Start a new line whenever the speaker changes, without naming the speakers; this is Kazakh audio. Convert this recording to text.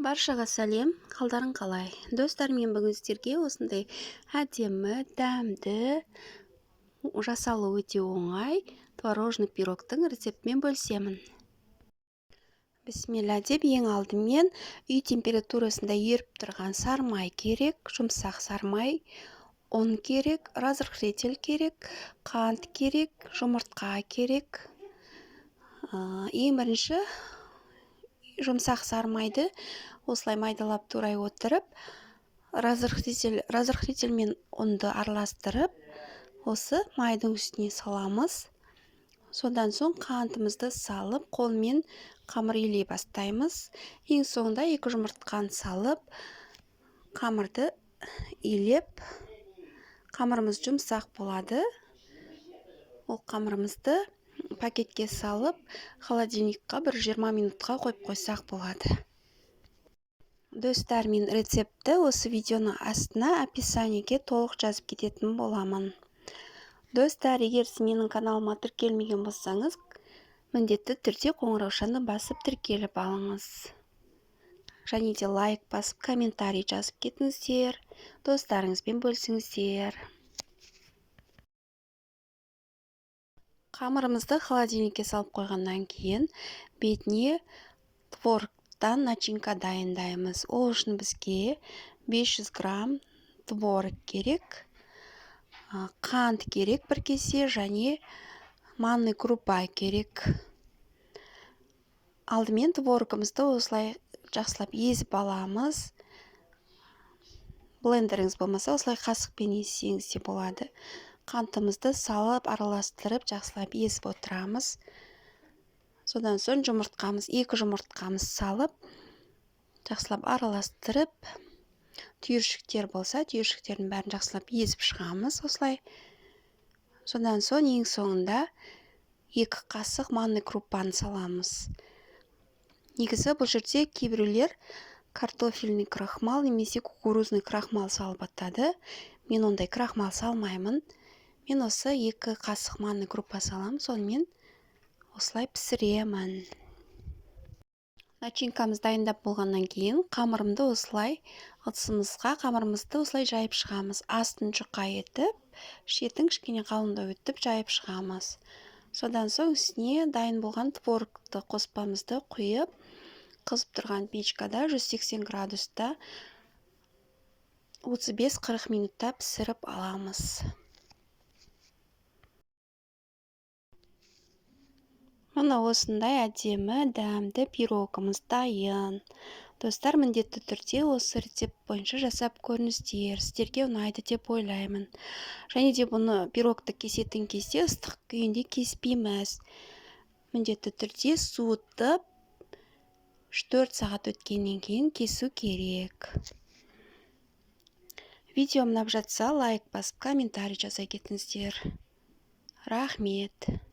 Баршаға сәлем, қалдарың қалай? Достар, мен бүгін сіздерге осындай әдемі, дәмді, жасалу өте оңай творожный пирогтың рецептімен бөлісемін. Бісмилла деп, ең алдымен үй температурасында еріп тұрған сармай керек, жұмсақ сармай, ұн керек, разрыхлитель керек, қант керек, жұмыртқа керек. Ең бірінші жұмсақ сармайды осылай майдалап турай отырып, разрыхлитель мен ұнды араластырып, осы майдың үстіне саламыз. Содан соң қантымызды салып, қолмен қамыр илей бастаймыз. Ең соңында 2 жұмыртқаны салып, қамырды илеп, қамырымыз жұмсақ болады. Ол қамырымызды пакетке салып, холодильникқа бір 20 минутқа қойып қойсақ болады. Достар, мен рецепті осы видеоның астына описаниеге толық жазып кететін боламын. Достар, егер сіз менің каналыма тіркелмеген болсаңыз, міндетті түрде қоңыраушаны басып тіркеліп алыңыз. Және де лайк басып, комментарий жазып кетіңіздер, достарыңызбен бөлісіңіздер. Қамырымызды холодильникке салып қойғаннан кейін, бетіне творогтан начинка дайындаймыз. Ол үшін бізге 500 грамм творог керек, қант керек 1 кесе, және манный крупа керек. Алдымен творогымызды осылай жақсылап езіп аламыз. Блендеріңіз болмаса, осылай қасықпен езсеңіз де болады. Қантымызды салып, араластырып, жақсылап езіп отырамыз. Содан соң 2 жұмыртқамыз салып, жақсылап араластырып, түйіршіктер болса, түйіршіктердің бәрін жақсылап езіп шығамыз осылай. Содан соң ең соңында 2 қасық манный крупаны саламыз. Негізі бұл жерде кейбіреулер картофельный крахмал немесе кукурузный крахмал салып атады. Мен ондай крахмал салмаймын. Мен осы 2 қасық манный крупа салам, сонымен осылай пісіремін. Начинкамыз дайындап болғаннан кейін, қамырымызды осылай жайып шығамыз. Астын жұқа етіп, шетін кішкене қалыңдау етіп жайып шығамыз. Содан соң үстіне дайын болған творогты қоспамызды құйып, қызып тұрған печкада 180 градуста 35-40 минутта пісіріп аламыз. Мына осындай әдемі, дәмді пирогымыз дайын. Достар, міндетті түрде осы рецепт бойынша жасап көріңіздер. Сіздерге ұнайды деп ойлаймын. Және де бұны пирогты кесетін кезде ыстық күйінде кеспейміз. Міндетті түрде суытып 3-4 сағат өткеннен кейін кесу керек. Видео ұнап жатса, лайк басып, комментарий жаза кетіңіздер. Рахмет.